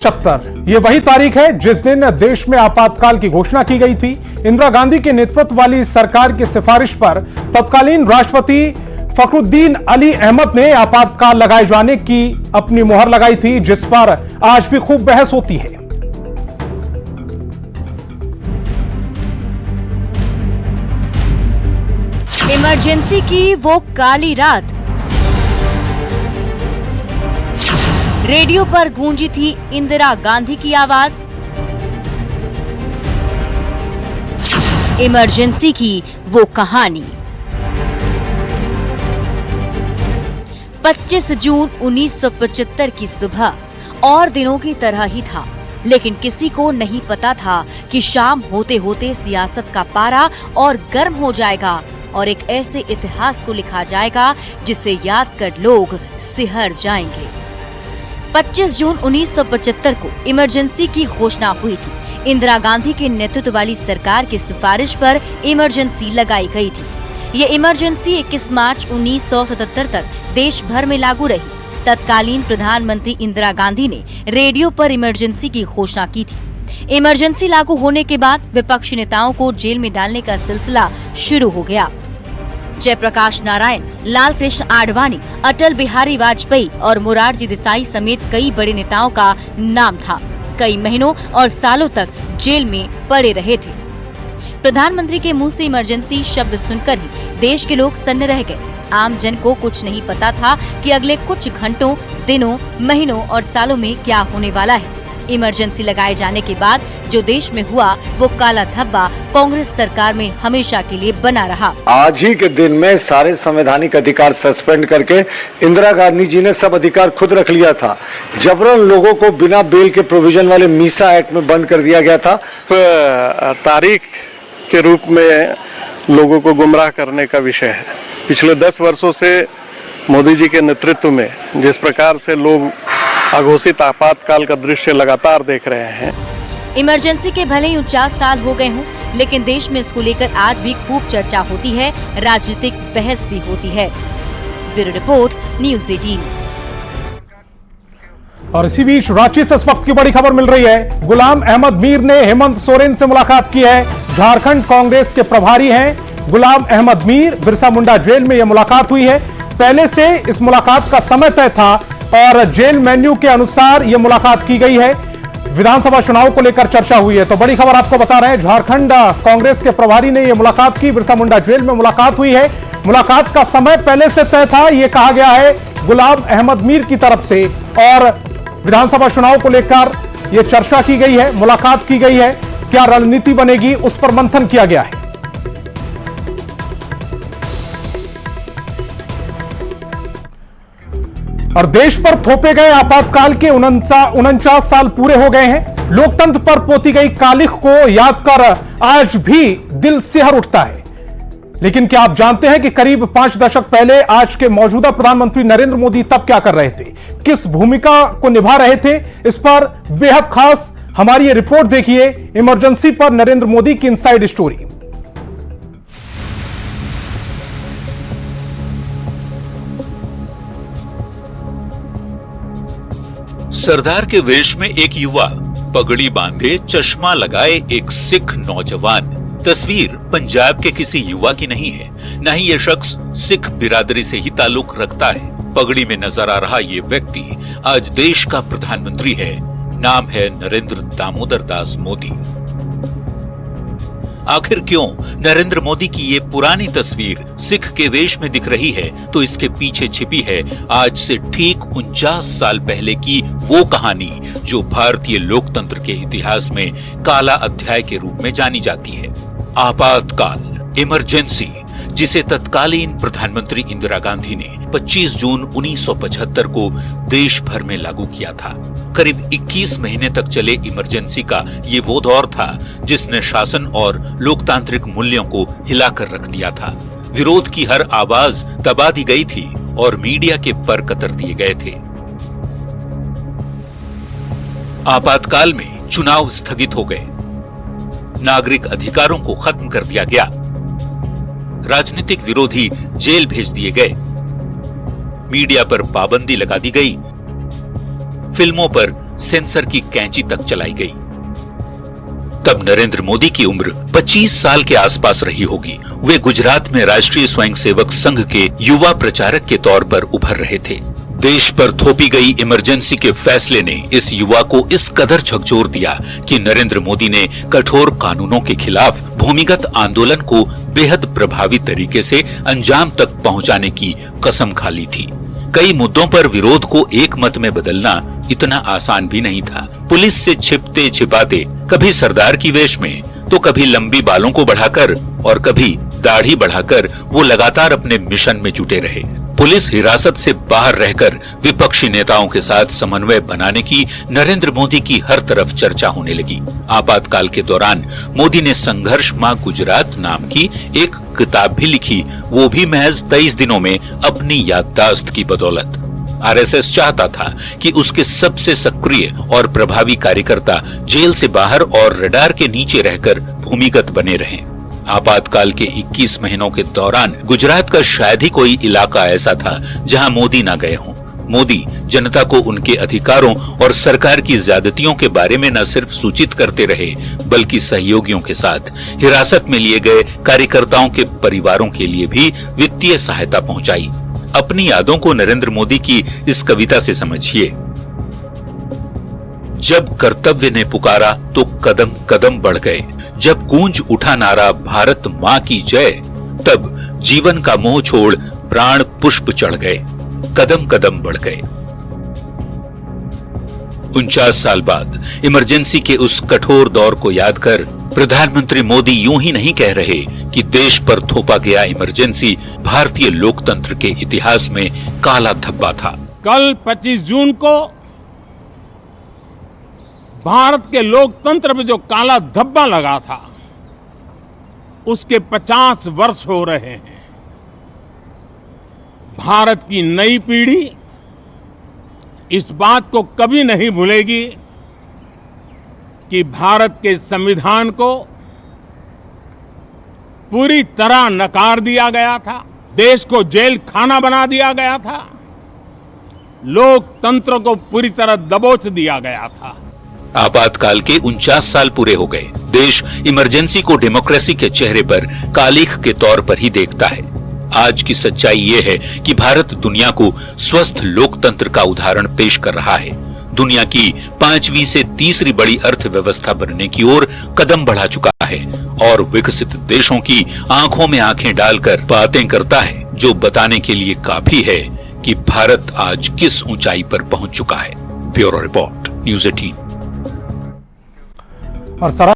75 ये वही तारीख है जिस दिन देश में आपातकाल की घोषणा की गई थी। इंदिरा गांधी के नेतृत्व वाली सरकार की सिफारिश पर तत्कालीन राष्ट्रपति फखरुद्दीन अली अहमद ने आपातकाल लगाए जाने की अपनी मुहर लगाई थी, जिस पर आज भी खूब बहस होती है। इमरजेंसी की वो काली रात, रेडियो पर गूंजी थी इंदिरा गांधी की आवाज। इमरजेंसी की वो कहानी। 25 जून 1975 की सुबह और दिनों की तरह ही था, लेकिन किसी को नहीं पता था कि शाम होते होते सियासत का पारा और गर्म हो जाएगा और एक ऐसे इतिहास को लिखा जाएगा जिसे याद कर लोग सिहर जाएंगे। 25 जून 1975 को इमरजेंसी की घोषणा हुई थी। इंदिरा गांधी के नेतृत्व वाली सरकार की सिफारिश पर इमरजेंसी लगाई गई थी। ये इमरजेंसी 21 मार्च 1977 तक देश भर में लागू रही। तत्कालीन प्रधानमंत्री इंदिरा गांधी ने रेडियो पर इमरजेंसी की घोषणा की थी। इमरजेंसी लागू होने के बाद विपक्षी नेताओं को जेल में डालने का सिलसिला शुरू हो गया। जयप्रकाश नारायण, लाल कृष्ण आडवाणी, अटल बिहारी वाजपेयी और मोरारजी देसाई समेत कई बड़े नेताओं का नाम था। कई महीनों और सालों तक जेल में पड़े रहे थे। प्रधानमंत्री के मुंह से इमरजेंसी शब्द सुनकर ही देश के लोग सन्न रह गए। आम जन को कुछ नहीं पता था कि अगले कुछ घंटों, दिनों, महीनों और सालों में क्या होने वाला है। इमरजेंसी लगाए जाने के बाद जो देश में हुआ वो काला धब्बा कांग्रेस सरकार में हमेशा के लिए बना रहा। आज ही के दिन में सारे संवैधानिक अधिकार सस्पेंड करके इंदिरा गांधी जी ने सब अधिकार खुद रख लिया था। जबरन लोगों को बिना बेल के प्रोविजन वाले मीसा एक्ट में बंद कर दिया गया था। तारीख के रूप में लोगों को गुमराह करने का विषय है। पिछले 10 वर्षों से मोदी जी के नेतृत्व में जिस प्रकार से लोग अघोषित आपातकाल का दृश्य लगातार देख रहे हैं। इमरजेंसी के भले ही 49 साल हो गए हों, लेकिन देश में इसको लेकर आज भी खूब चर्चा होती है, राजनीतिक बहस भी होती है। Bureau report, news 18। और इसी बीच रांची से इस वक्त की बड़ी खबर मिल रही है। गुलाम अहमद मीर ने हेमंत सोरेन से मुलाकात की है। झारखंड कांग्रेस के प्रभारी हैं गुलाम अहमद मीर। बिरसा मुंडा जेल में यह मुलाकात हुई है। पहले से इस मुलाकात का समय तय था और जेल मेन्यू के अनुसार यह मुलाकात की गई है। विधानसभा चुनाव को लेकर चर्चा हुई है, तो बड़ी खबर आपको बता रहे हैं। झारखंड कांग्रेस के प्रभारी ने यह मुलाकात की। बिरसा मुंडा जेल में मुलाकात हुई है। मुलाकात का समय पहले से तय था, यह कहा गया है गुलाम अहमद मीर की तरफ से। और विधानसभा चुनाव को लेकर यह चर्चा की गई है, मुलाकात की गई है। क्या रणनीति बनेगी, उस पर मंथन किया गया है। और देश पर थोपे गए आपातकाल के 49 साल पूरे हो गए हैं। लोकतंत्र पर पोती गई कालिख को याद कर आज भी दिल सिहर उठता है। लेकिन क्या आप जानते हैं कि करीब 5 दशक पहले आज के मौजूदा प्रधानमंत्री नरेंद्र मोदी तब क्या कर रहे थे, किस भूमिका को निभा रहे थे? इस पर बेहद खास हमारी ये रिपोर्ट देखिए। इमरजेंसी पर नरेंद्र मोदी की इनसाइड स्टोरी। सरदार के वेश में एक युवा, पगड़ी बांधे, चश्मा लगाए एक सिख नौजवान। तस्वीर पंजाब के किसी युवा की नहीं है, न ही ये शख्स सिख बिरादरी से ही ताल्लुक रखता है। पगड़ी में नजर आ रहा ये व्यक्ति आज देश का प्रधानमंत्री है। नाम है नरेंद्र दामोदर दास मोदी। आखिर क्यों नरेंद्र मोदी की ये पुरानी तस्वीर सिख के वेश में दिख रही है? तो इसके पीछे छिपी है आज से ठीक 49 साल पहले की वो कहानी जो भारतीय लोकतंत्र के इतिहास में काला अध्याय के रूप में जानी जाती है। आपातकाल, इमरजेंसी, जिसे तत्कालीन प्रधानमंत्री इंदिरा गांधी ने 25 जून 1975 को देश भर में लागू किया था। करीब 21 महीने तक चले इमरजेंसी का ये वो दौर था जिसने शासन और लोकतांत्रिक मूल्यों को हिलाकर रख दिया था। विरोध की हर आवाज दबा दी गई थी और मीडिया के पर कतर दिए गए थे। आपातकाल में चुनाव स्थगित हो गए, नागरिक अधिकारों को खत्म कर दिया गया, राजनीतिक विरोधी जेल भेज दिए गए, मीडिया पर पाबंदी लगा दी गई, फिल्मों पर सेंसर की कैंची तक चलाई गई। तब नरेंद्र मोदी की उम्र 25 साल के आसपास रही होगी। वे गुजरात में राष्ट्रीय स्वयंसेवक संघ के युवा प्रचारक के तौर पर उभर रहे थे। देश पर थोपी गई इमरजेंसी के फैसले ने इस युवा को इस कदर झकझोर दिया कि नरेंद्र मोदी ने कठोर कानूनों के खिलाफ भूमिगत आंदोलन को बेहद प्रभावी तरीके से अंजाम तक पहुंचाने की कसम खा ली थी। कई मुद्दों पर विरोध को एक मत में बदलना इतना आसान भी नहीं था। पुलिस से छिपते छिपाते, कभी सरदार की वेश में तो कभी लंबी बालों को बढ़ाकर और कभी दाढ़ी बढ़ाकर वो लगातार अपने मिशन में जुटे रहे। पुलिस हिरासत से बाहर रहकर विपक्षी नेताओं के साथ समन्वय बनाने की नरेंद्र मोदी की हर तरफ चर्चा होने लगी। आपातकाल के दौरान मोदी ने संघर्ष मां गुजरात नाम की एक किताब भी लिखी, वो भी महज 23 दिनों में अपनी याददाश्त की बदौलत। आरएसएस चाहता था कि उसके सबसे सक्रिय और प्रभावी कार्यकर्ता जेल से बाहर और रडार के नीचे रहकर भूमिगत बने रहें। आपातकाल के 21 महीनों के दौरान गुजरात का शायद ही कोई इलाका ऐसा था जहां मोदी न गए हों। मोदी जनता को उनके अधिकारों और सरकार की ज्यादतियों के बारे में न सिर्फ सूचित करते रहे, बल्कि सहयोगियों के साथ हिरासत में लिए गए कार्यकर्ताओं के परिवारों के लिए भी वित्तीय सहायता पहुंचाई। अपनी यादों को नरेंद्र मोदी की इस कविता से समझिए। जब कर्तव्य ने पुकारा तो कदम कदम बढ़ गए, जब गूंज उठा नारा भारत मां की जय, तब जीवन का मोह छोड़ प्राण पुष्प चढ़ गए, कदम कदम बढ़ गए। 49 साल बाद इमरजेंसी के उस कठोर दौर को याद कर प्रधानमंत्री मोदी यूं ही नहीं कह रहे कि देश पर थोपा गया इमरजेंसी भारतीय लोकतंत्र के इतिहास में काला धब्बा था। कल 25 जून को भारत के लोकतंत्र में जो काला धब्बा लगा था, उसके 50 वर्ष हो रहे हैं। भारत की नई पीढ़ी इस बात को कभी नहीं भूलेगी कि भारत के संविधान को पूरी तरह नकार दिया गया था, देश को जेल खाना बना दिया गया था, लोकतंत्र को पूरी तरह दबोच दिया गया था। आपातकाल के 49 साल पूरे हो गए। देश इमरजेंसी को डेमोक्रेसी के चेहरे पर कालिख के तौर पर ही देखता है। आज की सच्चाई ये है कि भारत दुनिया को स्वस्थ लोकतंत्र का उदाहरण पेश कर रहा है। दुनिया की 5वीं से तीसरी बड़ी अर्थव्यवस्था बनने की ओर कदम बढ़ा चुका है और विकसित देशों की आंखों में आंखें डालकर बातें करता है, जो बताने के लिए काफी है कि भारत आज किस ऊंचाई पर पहुंच चुका है। Bureau report, news 18। और